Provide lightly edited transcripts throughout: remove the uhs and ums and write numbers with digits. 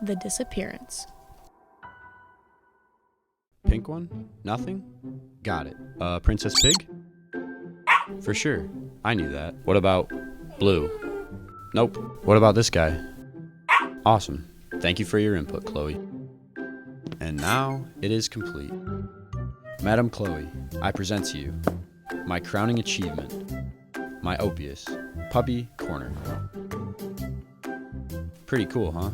The disappearance. Pink one? Nothing? Got it. Princess Pig? For sure. I knew that. What about blue? Nope. What about this guy? Awesome. Thank you for your input, Chloe. And now it is complete. Madam Chloe, I present to you my crowning achievement, my Opius, Puppy Corner. Pretty cool, huh?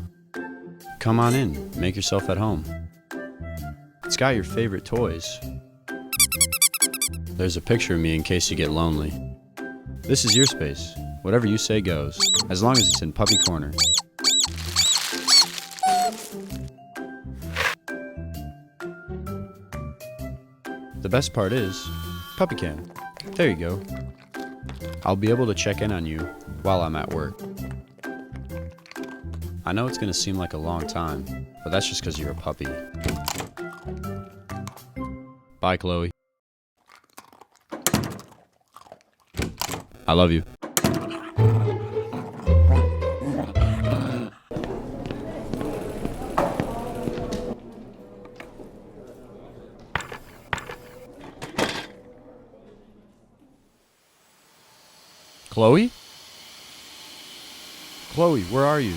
Come on in, make yourself at home. It's got your favorite toys. There's a picture of me in case you get lonely. This is your space. Whatever you say goes, as long as it's in Puppy Corner. The best part is, Puppy Cam. There you go. I'll be able to check in on you while I'm at work. I know it's gonna seem like a long time, but that's just because you're a puppy. Bye, Chloe. I love you. Chloe? Chloe, where are you?